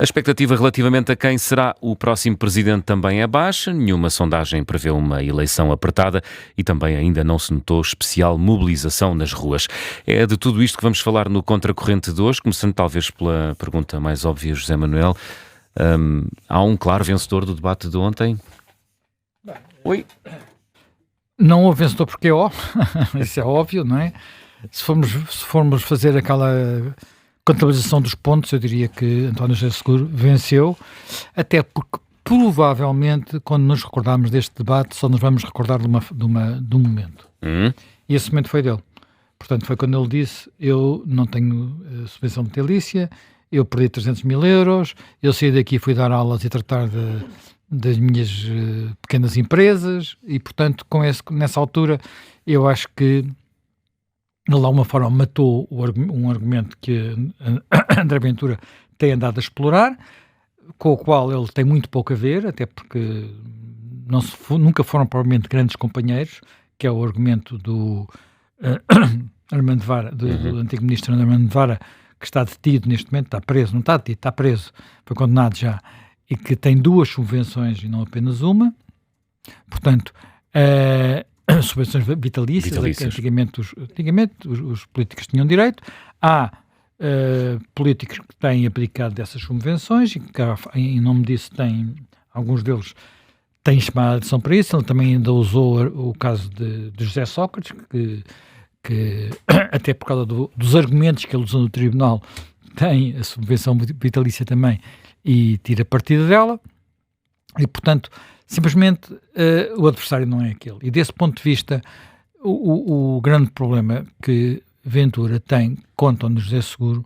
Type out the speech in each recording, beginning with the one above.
A expectativa relativamente a quem será o próximo presidente também é baixa, nenhuma sondagem prevê uma eleição apertada e também ainda não se notou especial mobilização nas ruas. É de tudo isto que vamos falar no Contracorrente de hoje, começando talvez pela pergunta mais óbvia, José Manuel. Há um claro vencedor do debate de ontem? Oi? Não houve vencedor porque é óbvio, isso é óbvio, não é? Se formos fazer aquela contabilização dos pontos, eu diria que António José Seguro venceu, até porque provavelmente, quando nos recordarmos deste debate, só nos vamos recordar de um momento. E esse momento foi dele. Portanto, foi quando ele disse: eu não tenho subvenção vitalícia, eu perdi 300 mil euros, eu saí daqui e fui dar aulas e tratar das minhas pequenas empresas, e portanto, nessa altura, eu acho que ele de alguma forma matou um argumento que André Ventura tem andado a explorar, com o qual ele tem muito pouco a ver, até porque nunca foram provavelmente grandes companheiros, que é o argumento do Armando Vara, do antigo ministro Armando Vara, que está detido neste momento, está preso, não está detido, está preso, foi condenado já, e que tem 2 subvenções e não apenas uma. Portanto, subvenções vitalícias. Antigamente os políticos tinham direito. Há políticos que têm abdicado dessas subvenções e que, em nome disso, alguns deles têm chamado a atenção para isso. Ele também ainda usou o caso de José Sócrates, que até por causa dos argumentos que ele usou no tribunal, tem a subvenção vitalícia também e tira partido dela. E, portanto, simplesmente o adversário não é aquele. E desse ponto de vista, o grande problema que Ventura tem contra o José Seguro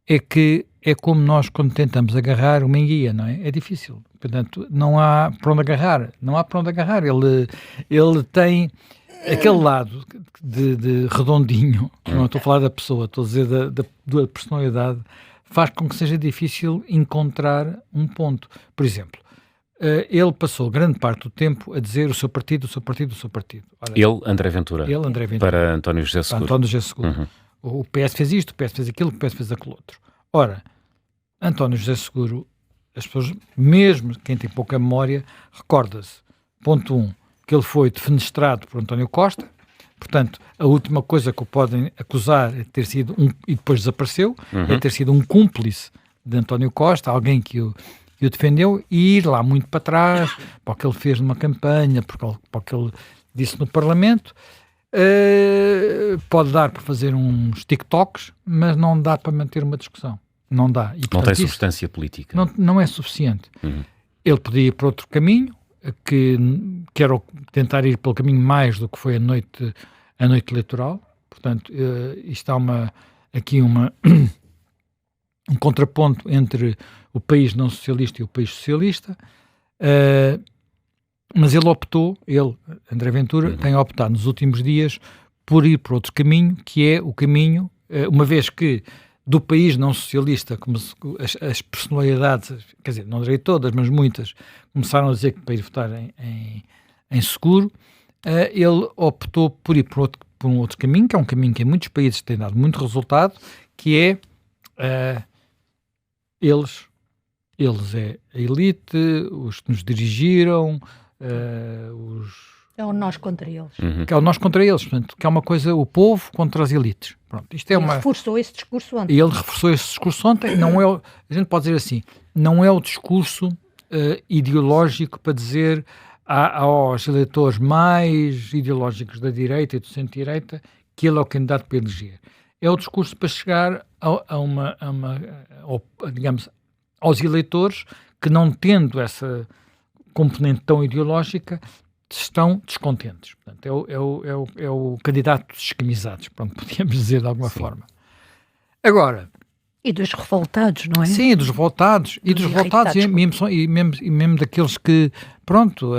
é que é como nós quando tentamos agarrar uma enguia, não é? É difícil. Portanto, não há para onde agarrar. Não há para onde agarrar. Ele tem aquele lado de redondinho, não estou a falar da pessoa, estou a dizer da personalidade, faz com que seja difícil encontrar um ponto. Por exemplo, ele passou grande parte do tempo a dizer o seu partido, o seu partido, o seu partido. Ora, André Ventura. Para António José Seguro. Para António José Seguro. O PS fez isto, o PS fez aquilo, o PS fez aquilo outro. Ora, António José Seguro, as pessoas, mesmo quem tem pouca memória, recorda-se, ponto 1, que ele foi defenestrado por António Costa. Portanto, a última coisa que o podem acusar é ter sido e depois desapareceu, é ter sido um cúmplice de António Costa, alguém que o defendeu, e ir lá muito para trás, para o que ele fez numa campanha, para o que ele disse no Parlamento. Pode dar para fazer uns TikToks, mas não dá para manter uma discussão. Não dá. E, portanto, não tem substância política. Não é suficiente. Ele podia ir para outro caminho, que era tentar ir pelo caminho mais do que foi a noite eleitoral. Portanto, isto há aqui um contraponto entre o país não socialista e o país socialista, mas ele, André Ventura, tem optado nos últimos dias por ir por outro caminho, que é o caminho, uma vez que do país não socialista, como as personalidades, quer dizer, não direi todas, mas muitas, começaram a dizer que para ir votar em Seguro, ele optou por ir por um outro caminho, que é um caminho que em muitos países tem dado muito resultado, que é eles é a elite, os que nos dirigiram, É o nós contra eles. Que é o nós contra eles, portanto, que é uma coisa, o povo contra as elites. Pronto, isto é Ele reforçou esse discurso ontem. E ele reforçou esse discurso ontem. Não é, a gente pode dizer assim, não é o discurso ideológico para dizer aos eleitores mais ideológicos da direita e do centro-direita que ele é o candidato para eleger. É o discurso para chegar digamos, aos eleitores que, não tendo essa componente tão ideológica, estão descontentes. Portanto, é o candidato dos escamisados, pronto, podíamos dizer de alguma forma. Agora... E dos revoltados, não é? Sim, dos revoltados. E mesmo daqueles que, pronto,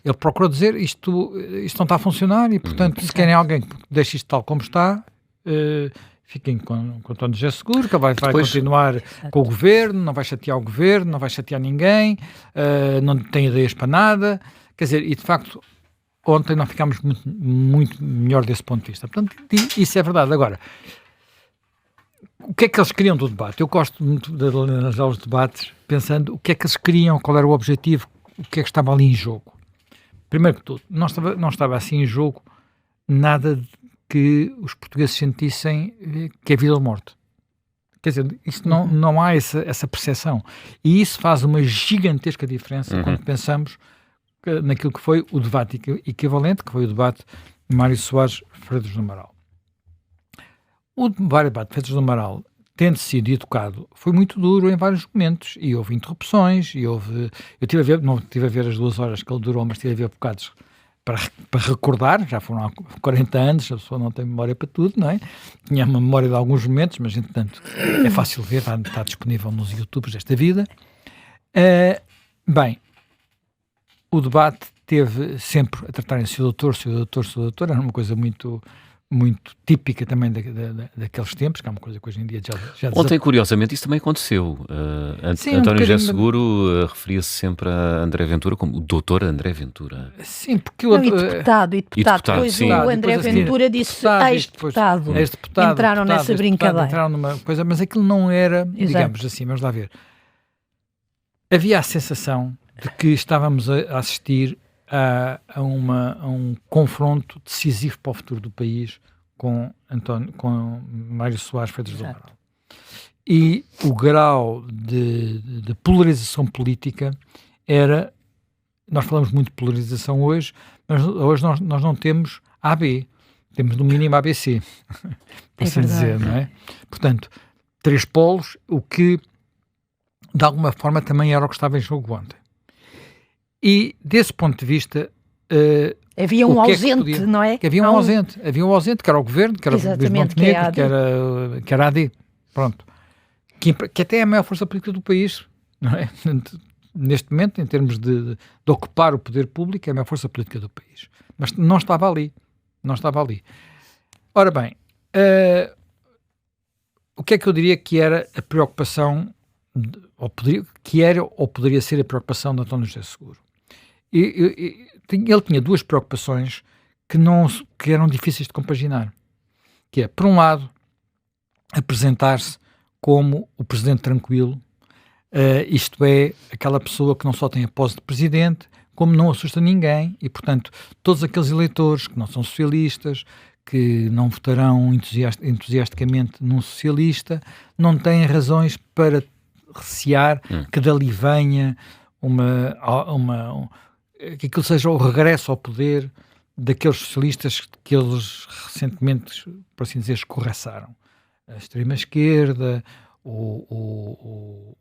ele procurou dizer isto não está a funcionar e, portanto, se querem alguém que deixe isto tal como está, fiquem com António José Seguro, que vai continuar com o governo, não vai chatear o governo, não vai chatear ninguém, não tem ideias para nada. Quer dizer, e de facto, ontem não ficámos muito melhor desse ponto de vista. Portanto, isso é verdade. Agora, o que é que eles queriam do debate? Eu gosto muito de analisar os debates pensando o que é que eles queriam, qual era o objetivo, o que é que estava ali em jogo. Primeiro que tudo, não estava assim em jogo nada de que os portugueses sentissem que é vida ou morte. Quer dizer, isso não há essa percepção. E isso faz uma gigantesca diferença quando pensamos naquilo que foi o debate equivalente, que foi o debate de Mário Soares Freitas do Amaral. O debate de Freitas do Amaral, tendo sido educado, foi muito duro em vários momentos, e houve interrupções, eu não estive a ver as 2 horas que ele durou, mas estive a ver bocados para recordar, já foram há 40 anos, a pessoa não tem memória para tudo, não é? Tinha uma memória de alguns momentos, mas entretanto é fácil ver, está disponível nos YouTubes desta vida. Bem, o debate teve sempre a tratarem-se o doutor, era uma coisa muito típica também daqueles tempos, que é uma coisa que hoje em dia já Ontem, curiosamente, isso também aconteceu. Sim, António José Seguro referia-se sempre a André Ventura como o doutor André Ventura. Sim, porque não, e deputado. Depois sim. o André Ventura disse ex-deputado. Entraram nessa brincadeira. Entraram numa coisa, mas aquilo não era, digamos assim, vamos lá ver. Havia a sensação de que estávamos a assistir a um confronto decisivo para o futuro do país com Mário Soares Freitas do Amaral. E o grau de polarização política era... Nós falamos muito de polarização hoje, mas hoje nós não temos AB, temos no mínimo ABC, por assim dizer, não é? Portanto, 3 polos, o que de alguma forma também era o que estava em jogo ontem. E, desse ponto de vista... havia um ausente, não é? Havia um ausente, que era o governo, que era o Luís Montenegro, que era a AD. Pronto. Que até é a maior força política do país, não é? Neste momento, em termos de ocupar o poder público, é a maior força política do país. Mas não estava ali. Ora bem, o que é que eu diria que era a preocupação, ou poderia ser a preocupação de António José Seguro? Ele tinha 2 preocupações que eram difíceis de compaginar, que é, por um lado, apresentar-se como o presidente tranquilo, isto é, aquela pessoa que não só tem a posse de presidente, como não assusta ninguém, e, portanto, todos aqueles eleitores que não são socialistas, que não votarão entusiasticamente num socialista, não têm razões para recear que dali venha que aquilo seja o regresso ao poder daqueles socialistas que eles recentemente, por assim dizer, escorraçaram. A extrema-esquerda, o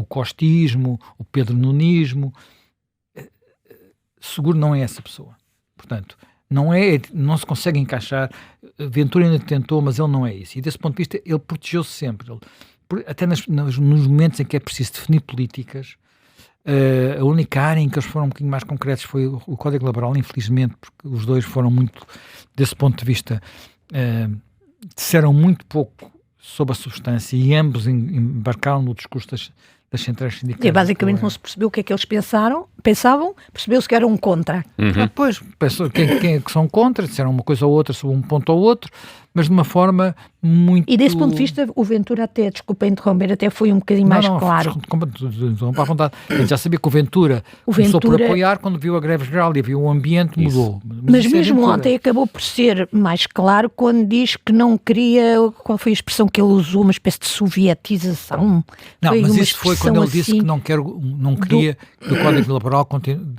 costismo, o pedro-nunismo. Seguro não é essa pessoa. Portanto, não se consegue encaixar. Ventura ainda tentou, mas ele não é isso. E desse ponto de vista, ele protegeu-se sempre. Até nos momentos em que é preciso definir políticas, a única área em que eles foram um bocadinho mais concretos foi o Código Laboral, infelizmente, porque os 2 foram muito, desse ponto de vista, disseram muito pouco sobre a substância e ambos embarcaram no discurso das centrais sindicais. E basicamente não se percebeu o que é que eles pensavam, percebeu-se que era um contra. Depois, quem é que são contra, disseram uma coisa ou outra sobre um ponto ou outro, mas de uma forma muito... E desse ponto de vista, o Ventura até, desculpa interromper, até foi um bocadinho mais claro. Não, à vontade. Ele já sabia que o Ventura começou por apoiar quando viu a greve geral e viu o ambiente, mudou. Mas mesmo ontem acabou por ser mais claro quando diz que não queria, qual foi a expressão que ele usou, uma espécie de sovietização. Não, mas isso foi quando ele disse que não queria que o Código Laboral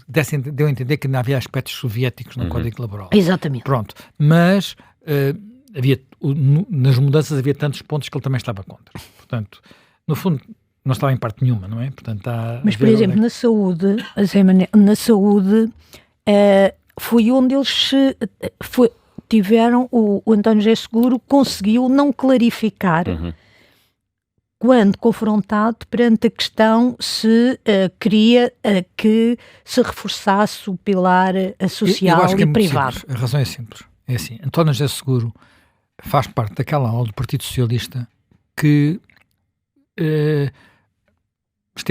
deu a entender que não havia aspectos soviéticos no Código Laboral. Exatamente. Pronto, mas... nas mudanças havia tantos pontos que ele também estava contra. Portanto, no fundo, não estava em parte nenhuma, não é? Portanto, mas, por exemplo, na saúde, foi onde eles tiveram, o António José Seguro conseguiu não clarificar quando confrontado perante a questão se queria que se reforçasse o pilar social eu acho que e privado. Simples. A razão é simples. É assim, António José Seguro faz parte daquela ala do Partido Socialista que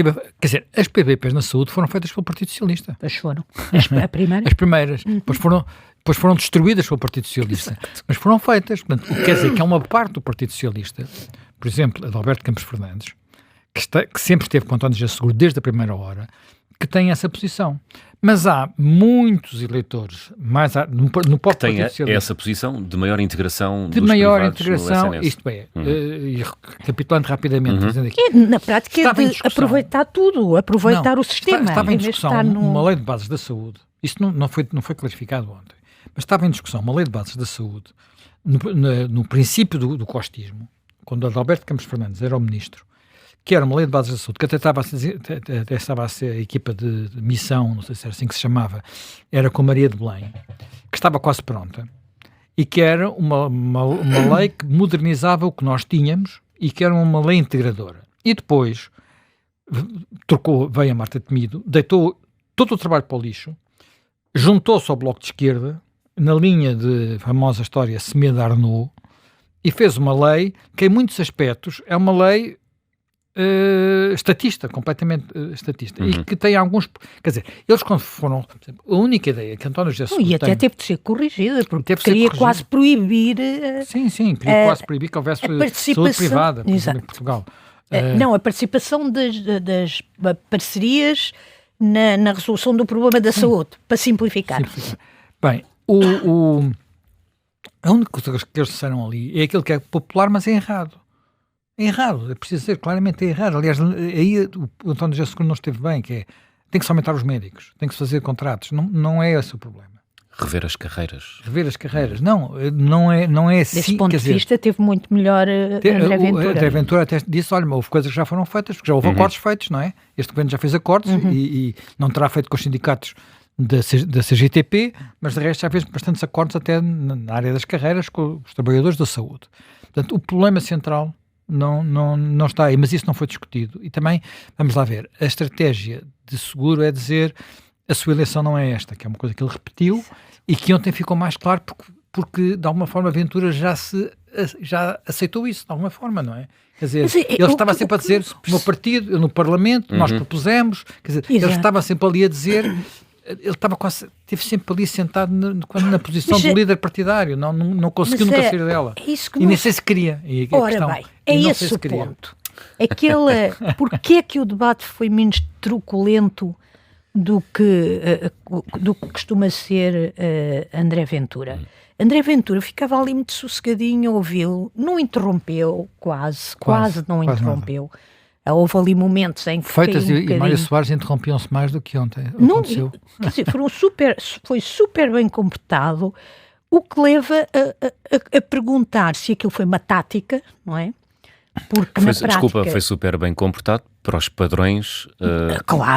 quer dizer, as PPPs na saúde foram feitas pelo Partido Socialista. As foram. A primeira? As primeiras. Depois foram destruídas pelo Partido Socialista. Exato. Mas foram feitas. Portanto, quer dizer que há uma parte do Partido Socialista, por exemplo, a de Alberto Campos Fernandes, que sempre esteve com António José Seguro desde a primeira hora, que tem essa posição. Mas há muitos eleitores no próprio Partido Socialista. Essa posição de maior integração de dos maior privados integração, no SNS. isto é, e recapitulando rapidamente, dizendo aqui, Na prática estava é em de discussão. aproveitar tudo, aproveitar o sistema. Estava em vez de discussão estar uma lei de bases da saúde. Isto não foi clarificado ontem. Mas estava em discussão uma lei de bases da saúde no princípio do costismo, quando Adalberto Campos Fernandes era o ministro, que era uma lei de bases da saúde, que até estava a ser a equipa de missão, não sei se era assim que se chamava, era com Maria de Belém, que estava quase pronta, e que era uma lei que modernizava o que nós tínhamos e que era uma lei integradora. E depois veio a Marta Temido, deitou todo o trabalho para o lixo, juntou-se ao Bloco de Esquerda, na linha de famosa história Semedo-Arnaud, e fez uma lei que, em muitos aspectos, é uma lei estatista, completamente estatista, e que tem alguns... Quer dizer, eles quando foram... Por exemplo, a única ideia que António José Seguro E até teve de ser corrigida, porque Teve de ser queria corrigida. quase proibir... Sim, queria quase proibir que houvesse saúde privada, por exemplo, em Portugal. Não, a participação das parcerias na resolução do problema da saúde, para simplificar. Bem, a única coisa que eles disseram ali é aquilo que é popular, mas é errado. É errado, é preciso dizer, claramente é errado. Aliás, aí o António José Seguro não esteve bem, que é, tem que se aumentar os médicos, tem que se fazer contratos. Não é esse o problema. Rever as carreiras. Rever as carreiras. Não é assim. Desse ponto de vista, teve muito melhor André Ventura. André Ventura até disse, olha, houve coisas que já foram feitas, porque já houve acordos feitos, não é? Este governo já fez acordos e não terá feito com os sindicatos da CGTP, mas de resto já fez bastantes acordos até na área das carreiras com os trabalhadores da saúde. Portanto, o problema central não está aí, mas isso não foi discutido. E também, vamos lá ver, a estratégia de Seguro é dizer a sua eleição não é esta, que é uma coisa que ele repetiu e que ontem ficou mais claro porque de alguma forma a Ventura já aceitou isso, de alguma forma, não é? Quer dizer, ele estava sempre a dizer, o meu partido, eu no Parlamento, nós propusemos, quer dizer, ele estava sempre ali a dizer, ele esteve sempre ali sentado na posição do líder partidário, não conseguiu nunca sair dela. E nem sei se queria. Ora bem, é esse o ponto. Porque é que o debate foi menos truculento do que costuma ser André Ventura? André Ventura ficava ali muito sossegadinho a ouvi-lo, não interrompeu, quase não interrompeu. Houve ali momentos em que Feitas e Mário Soares interrompiam-se mais do que ontem. Aconteceu. Quer dizer, foi super bem comportado, o que leva a perguntar se aquilo foi uma tática, não é? Porque na prática... Desculpa, foi super bem comportado para os padrões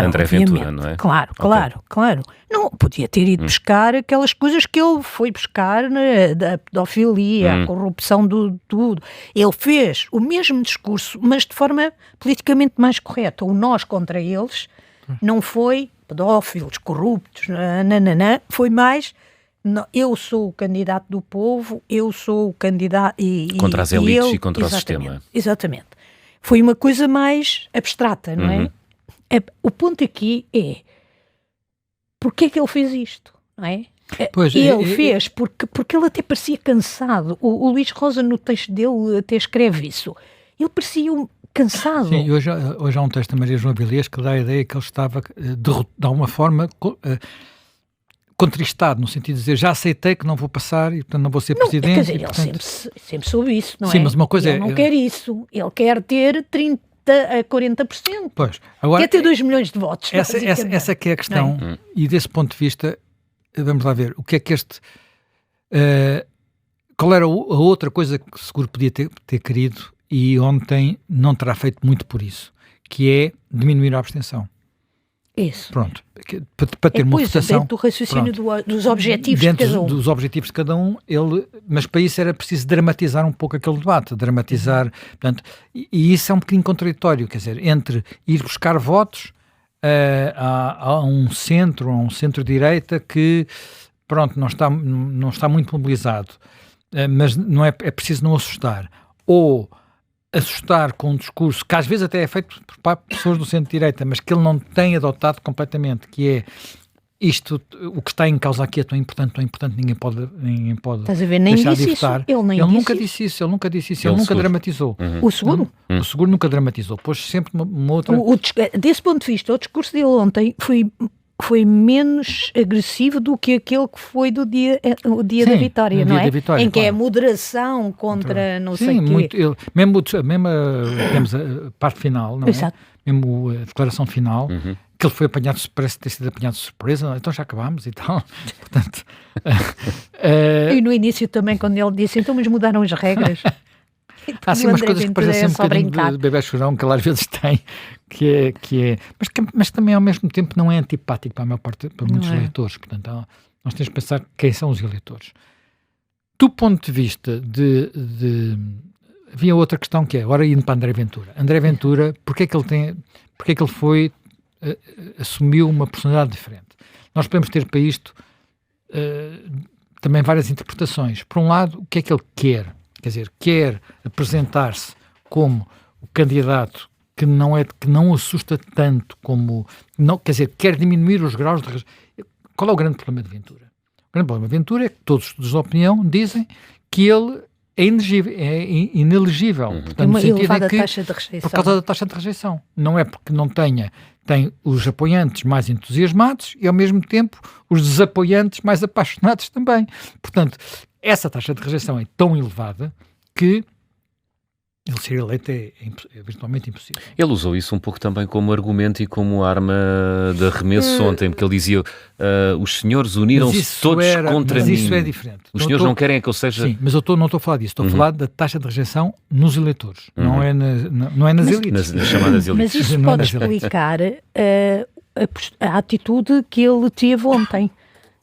André Ventura, não é? Claro. Não, podia ter ido buscar aquelas coisas que ele foi buscar, né, da pedofilia, a corrupção do tudo. Ele fez o mesmo discurso, mas de forma politicamente mais correta. O nós contra eles não foi pedófilos, corruptos, foi mais... Não, eu sou o candidato do povo, eu sou o candidato... Contra as elites e contra o sistema. Exatamente. Foi uma coisa mais abstrata, não é? O ponto aqui é, porque é que ele fez isto, não é? Fez porque ele até parecia cansado. O Luís Rosa, no texto dele, até escreve isso. Ele parecia cansado. Sim, hoje há um texto da Maria João Avilés que dá a ideia que ele estava, de alguma forma... contristado, no sentido de dizer, já aceitei que não vou passar e, portanto, não vou ser presidente. Quer dizer, e, portanto... ele sempre soube isso, não é? Sim, mas uma coisa ele não quer isso. Ele quer ter 30% a 40%. Pois. Agora, quer ter 2 milhões de votos. Essa que é a questão. E desse ponto de vista, vamos lá ver, o que é que qual era a outra coisa que Seguro podia ter querido e ontem não terá feito muito por isso, que é diminuir a abstenção. Isso. Pronto. Para ter uma votação... Dentro do raciocínio dos objetivos de cada um. Dos objetivos de cada um, mas para isso era preciso dramatizar um pouco aquele debate, portanto, e isso é um bocadinho contraditório, quer dizer, entre ir buscar votos a um centro-direita que, pronto, não está muito mobilizado, mas não é preciso não assustar, ou assustar com um discurso que às vezes até é feito por pessoas do centro-direita, mas que ele não tem adotado completamente, que é isto, o que está em causa aqui é tão importante, ninguém pode Estás a ver, nem deixar disse de isso. votar. Ele nunca disse isso, ele nunca Seguro. dramatizou. O Seguro? O Seguro nunca dramatizou, pôs sempre uma outra... Desse ponto de vista, o discurso dele ontem foi menos agressivo do que aquele que foi o dia da vitória, não é? Em que é moderação contra não sei o quê. Muito, mesmo temos a parte final, não é? Exato. Mesmo a declaração final, que ele foi apanhado, parece ter sido apanhado de surpresa, então já acabámos e tal. Portanto, e no início também, quando ele disse, então, mas mudaram as regras. Há assim umas coisas que parecem um bocadinho de bebê chorão, que ele às vezes tem, mas também ao mesmo tempo não é antipático para a maior parte, para muitos eleitores. Portanto, nós temos que pensar quem são os eleitores. Do ponto de vista havia outra questão que é, agora indo para André Ventura. André Ventura, porque é que ele foi, assumiu uma personalidade diferente? Nós podemos ter para isto também várias interpretações. Por um lado, o que é que ele quer? Quer dizer, quer apresentar-se como o candidato que não assusta tanto como... Não, quer dizer, quer diminuir os graus de... Qual é o grande problema de Ventura? O grande problema de Ventura é que todos os estudos de opinião dizem que ele é inelegível. Portanto, uma no sentido elevada em que, taxa de rejeição. por causa da taxa de rejeição. Não é porque não tem os apoiantes mais entusiasmados e, ao mesmo tempo, os desapoiantes mais apaixonados também. Portanto, essa taxa de rejeição é tão elevada que ele ser eleito é virtualmente impossível. Ele usou isso um pouco também como argumento e como arma de arremesso ontem, porque ele dizia os senhores uniram-se todos contra mim. Mas isso é diferente. Os senhores não querem que eu seja... Sim, mas eu não estou a falar disso. Estou a falar da taxa de rejeição nos eleitores. Não é nas elites. Nas chamadas elites. Mas isso pode explicar a atitude que ele teve ontem.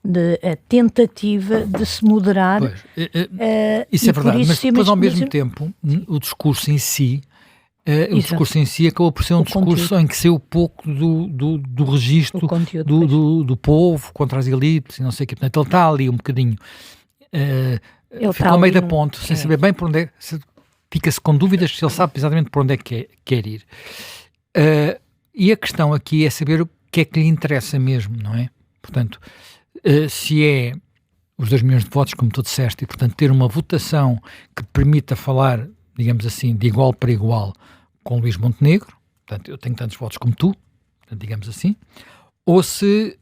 A tentativa de se moderar. Pois, isso é verdade, mas depois ao mesmo tempo o discurso em si acabou por ser um discurso em que saiu pouco do registro do povo contra as elites e não sei o que. Portanto, ele está ali um bocadinho ficou ao meio da ponte, sem saber bem por onde é, fica-se com dúvidas se ele sabe exatamente por onde é que quer ir. E a questão aqui é saber o que é que lhe interessa mesmo, não é? Portanto, se é os 2 milhões de votos, como tu disseste, e portanto ter uma votação que permita falar, digamos assim, de igual para igual com Luís Montenegro, portanto eu tenho tantos votos como tu, portanto, digamos assim, ou se,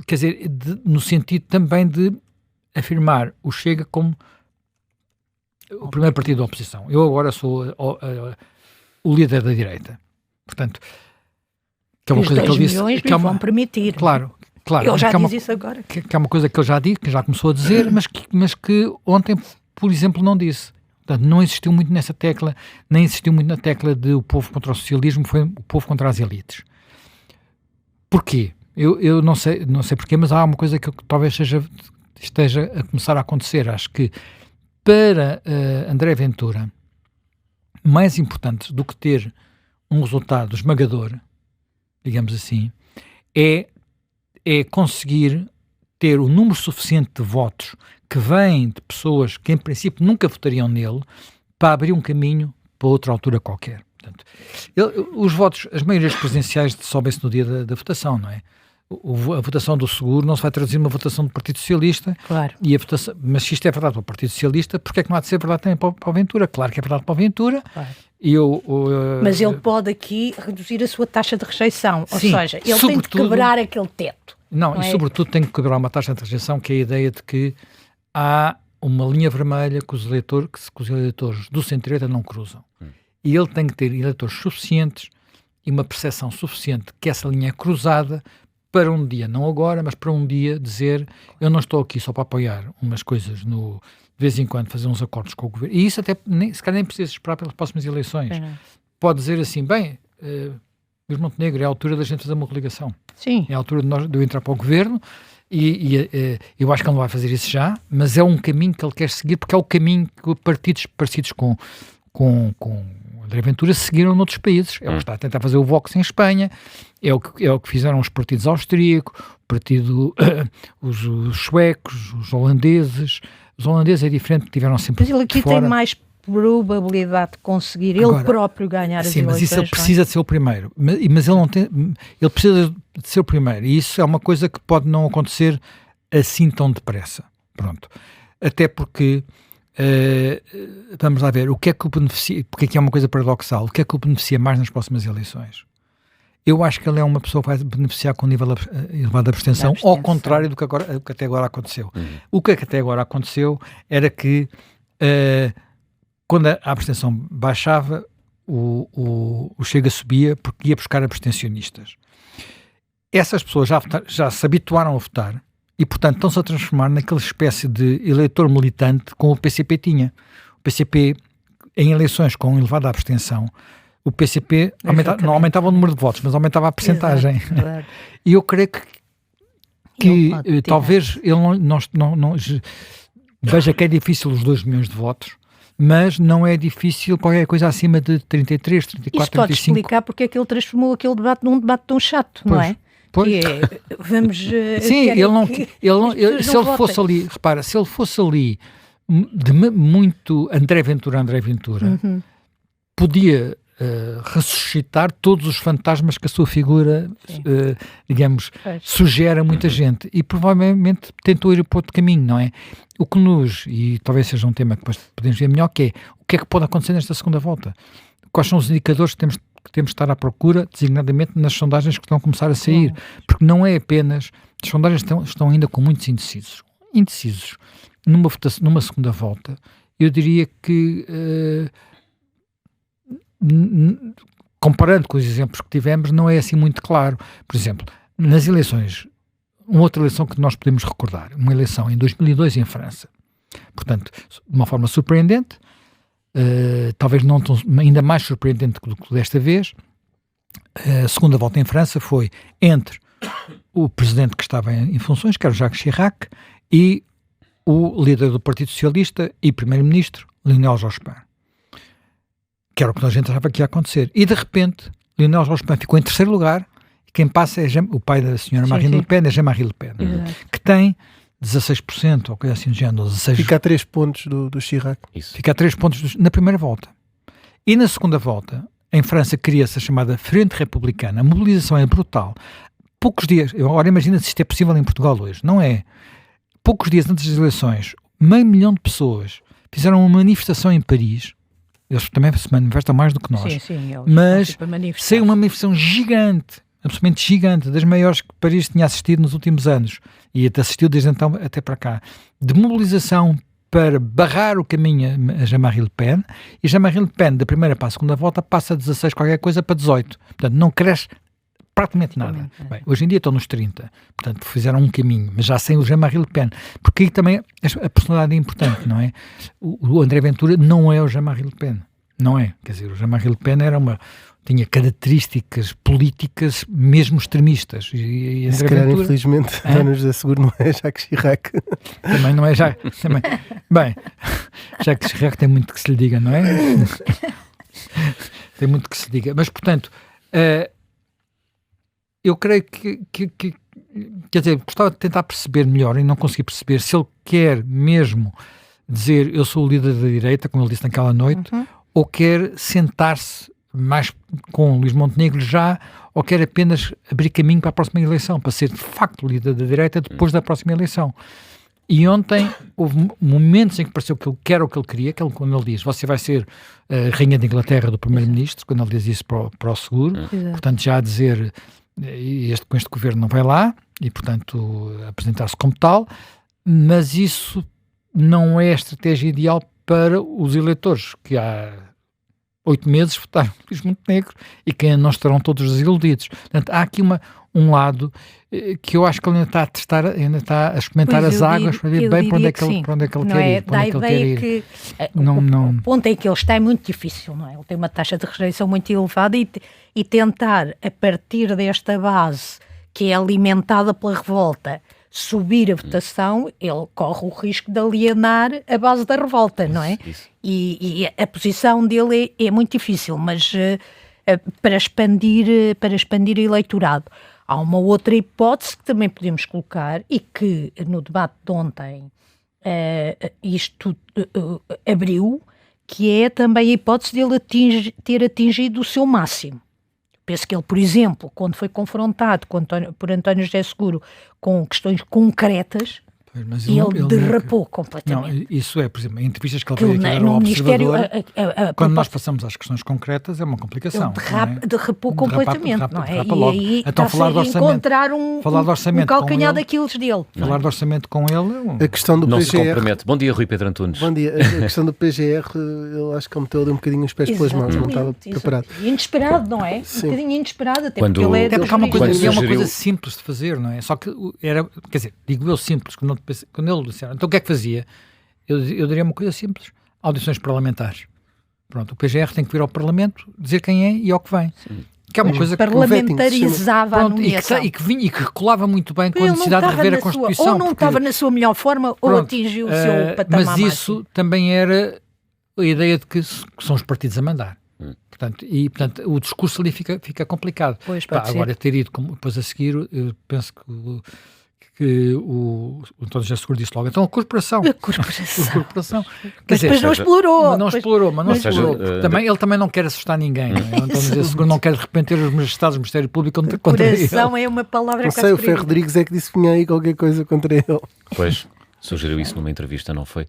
quer dizer, no sentido também de afirmar o Chega como o primeiro partido da oposição. Eu agora sou o líder da direita, portanto, que é uma coisa que ele disse, que vão permitir. Claro, ele já diz isso agora. Que é uma coisa que ele já disse, que já começou a dizer, mas que ontem, por exemplo, não disse. Portanto, não insistiu muito nessa tecla, nem insistiu muito na tecla de o povo contra o socialismo, foi o povo contra as elites. Porquê? Eu não sei porquê, mas há uma coisa que talvez esteja a começar a acontecer. Acho que para André Ventura, mais importante do que ter um resultado esmagador, digamos assim, é conseguir ter o número suficiente de votos que vêm de pessoas que em princípio nunca votariam nele para abrir um caminho para outra altura qualquer. Portanto, os votos, as maiorias presidenciais sobem-se no dia da votação, não é? A votação do Seguro não se vai traduzir numa votação do Partido Socialista. Claro. Mas se isto é verdade para o Partido Socialista, porque é que não há de ser verdade também para o Ventura? Claro que é verdade para o Ventura. Claro. Mas ele pode aqui reduzir a sua taxa de rejeição, ou sim, seja, ele tem de quebrar aquele teto. Não, e sobretudo tem que quebrar uma taxa de rejeição, que é a ideia de que há uma linha vermelha que os eleitores do centro-direita não cruzam. E ele tem que ter eleitores suficientes e uma percepção suficiente que essa linha é cruzada para um dia, não agora, mas para um dia dizer, eu não estou aqui só para apoiar umas coisas de vez em quando fazer uns acordos com o governo. E isso até, se calhar nem precisa esperar pelas próximas eleições. Pode dizer assim, bem, Luís Montenegro, é a altura da gente fazer uma coligação. Sim. É a altura de eu entrar para o governo e eu acho que ele não vai fazer isso já, mas é um caminho que ele quer seguir, porque é o caminho que partidos parecidos com André Ventura seguiram noutros países. É o que está a tentar fazer o Vox em Espanha, é o que fizeram os partidos austríacos, os suecos, os holandeses. Os holandeses é diferente, porque tiveram sempre. Mas ele aqui tem mais probabilidade de conseguir Agora, ele próprio ganhar as eleições. Sim, mas isso ele precisa de ser o primeiro. Mas ele não tem, ele precisa de ser o primeiro. E isso é uma coisa que pode não acontecer assim tão depressa. Pronto. Até porque, vamos lá ver, o que é que o beneficia, porque aqui é uma coisa paradoxal, o que é que o beneficia mais nas próximas eleições? Eu acho que ele é uma pessoa que vai beneficiar com um nível elevado de abstenção, ao contrário do que até agora aconteceu. O que até agora aconteceu era que quando a abstenção baixava, o Chega subia porque ia buscar abstencionistas. Essas pessoas já se habituaram a votar e, portanto, estão-se a transformar naquela espécie de eleitor militante como o PCP tinha. O PCP, em eleições com elevada abstenção, o PCP não aumentava o número de votos, mas aumentava a percentagem. E eu creio que talvez ele não veja que é difícil os 2 milhões de votos, mas não é difícil qualquer coisa acima de 33, 34, Isso pode 35. explicar porque é que ele transformou aquele debate num debate tão chato, não é? Pois. Que é, vamos... Sim, se ele fosse ali, repara, se ele fosse ali muito André Ventura, podia ressuscitar todos os fantasmas que a sua figura, digamos, sugere a muita gente, e provavelmente tentou ir por outro caminho, não é? O que e talvez seja um tema que depois podemos ver melhor, que é o que é que pode acontecer nesta segunda volta? Quais são os indicadores que temos de estar à procura, designadamente nas sondagens que estão a começar a sair? Porque não é apenas... As sondagens estão ainda com muitos indecisos. Numa segunda volta, eu diria que... comparando com os exemplos que tivemos, não é assim muito claro. Por exemplo, nas eleições, uma outra eleição que nós podemos recordar, uma eleição em 2002 em França. Portanto, de uma forma surpreendente, talvez não tão, ainda mais surpreendente do que desta vez, a segunda volta em França foi entre o presidente que estava em funções, que era Jacques Chirac, e o líder do Partido Socialista e primeiro-ministro, Lionel Jospin. Que era o que a gente achava que ia acontecer. E, de repente, Lionel Jospin ficou em terceiro lugar, e quem passa é o pai da senhora Marine Le Pen, é Jean-Marie Le Pen, que tem 16%, ou coisa assim do género. 16... Fica a 3 pontos do Chirac. Isso. Fica a 3 pontos na primeira volta. E na segunda volta, em França, cria-se a chamada Frente Republicana. A mobilização é brutal. Poucos dias, agora imagina se isto é possível em Portugal hoje, não é? Poucos dias antes das eleições, 500 mil de pessoas fizeram uma manifestação em Paris. Eles também se manifestam mais do que nós. Sim, mas saiu uma manifestação gigante, absolutamente gigante, das maiores que Paris tinha assistido nos últimos anos, e assistiu desde então até para cá, de mobilização para barrar o caminho a Jean-Marie Le Pen, e Jean-Marie Le Pen, da primeira para a segunda volta, passa de 16 qualquer coisa para 18. Portanto, não cresce praticamente nada. Bem, hoje em dia estão nos 30, portanto fizeram um caminho, mas já sem o Jean-Marie Le Pen, porque aí também a personalidade é importante, não é? O André Ventura não é o Jean-Marie Le Pen, não é? Quer dizer, o Jean-Marie Le Pen tinha características políticas mesmo extremistas. E se calhar, infelizmente, Ana-José Seguro não é Jacques Chirac. Também não é Jacques. Bem, Jacques Chirac tem muito que se lhe diga, não é? Tem muito que se lhe diga. Mas, portanto, eu creio que quer dizer, gostava de tentar perceber melhor e não consegui perceber se ele quer mesmo dizer eu sou o líder da direita, como ele disse naquela noite, ou quer sentar-se mais com Luís Montenegro já, ou quer apenas abrir caminho para a próxima eleição, para ser de facto o líder da direita depois da próxima eleição. E ontem houve momentos em que pareceu que ele quer o que ele queria, quando ele diz, você vai ser a rainha de Inglaterra do primeiro-ministro, quando ele diz isso para o Seguro, portanto já a dizer, com este governo não vai lá, e portanto apresentar-se como tal, mas isso não é a estratégia ideal para os eleitores, que há 8 meses votaram Luís Montenegro e que não estarão todos desiludidos. Portanto, há aqui um lado que eu acho que ele ainda está a testar, ainda está a experimentar as águas para ver bem para onde é que ele quer ir. Dá a ideia que o ponto em que ele está é muito difícil, não é? Ele tem uma taxa de rejeição muito elevada e tentar, a partir desta base que é alimentada pela revolta, subir a votação, ele corre o risco de alienar a base da revolta, não é? Isso. E a posição dele é muito difícil, mas para expandir eleitorado. Há uma outra hipótese que também podemos colocar e que no debate de ontem isto abriu, que é também a hipótese dele ter atingido o seu máximo. Penso que ele, por exemplo, quando foi confrontado por António José Seguro com questões concretas, Mas ele derrapou completamente. Não, isso é, por exemplo, em entrevistas que ele veio aqui no ao Ministério, Observador, quando nós passamos às questões concretas, é uma complicação. Ele derrapou completamente, não é? Derrapa logo. E aí Então, falar de orçamento, encontrar um calcanhar daqueles dele. Falar de orçamento com ele... A questão do não PGR... se compromete. Bom dia, Rui Pedro Antunes. Bom dia. A questão do PGR, eu acho que ele meteu ali um bocadinho os pés pelas mãos, não estava preparado. Inesperado, não é? Sim. Um bocadinho inesperado, até Quando- porque ele é... Até porque é uma Quando coisa simples de fazer, não é? Só que era, quer dizer, digo eu simples, quando ele disse, então o que é que fazia? Eu diria uma coisa simples, audições parlamentares. Pronto, o PGR tem que vir ao Parlamento, dizer quem é e ao que vem. Sim. Que é uma coisa que parlamentarizava a pronto, nomeação. e que colava muito bem com a Ele necessidade de não rever a estava Constituição. ou não estava na sua melhor forma, ou Pronto, atingiu o seu patamar mas isso máximo. também era a ideia de que são os partidos a mandar. Portanto, o discurso ali fica complicado. Pois, pode ser. Agora, ter ido depois a seguir, eu penso que o António José Seguro disse logo, então a corporação. A corporação. Quer Mas depois não seja, explorou. Mas não explorou. Ele também não quer assustar ninguém. Não é? O António José Seguro não quer de repente ter os magistrados do Ministério Público contra ele. Coração é uma palavra Não que sei, o Ferro Rodrigues é que disse que vinha aí qualquer coisa contra ele. Pois, sugeriu isso numa entrevista, não foi?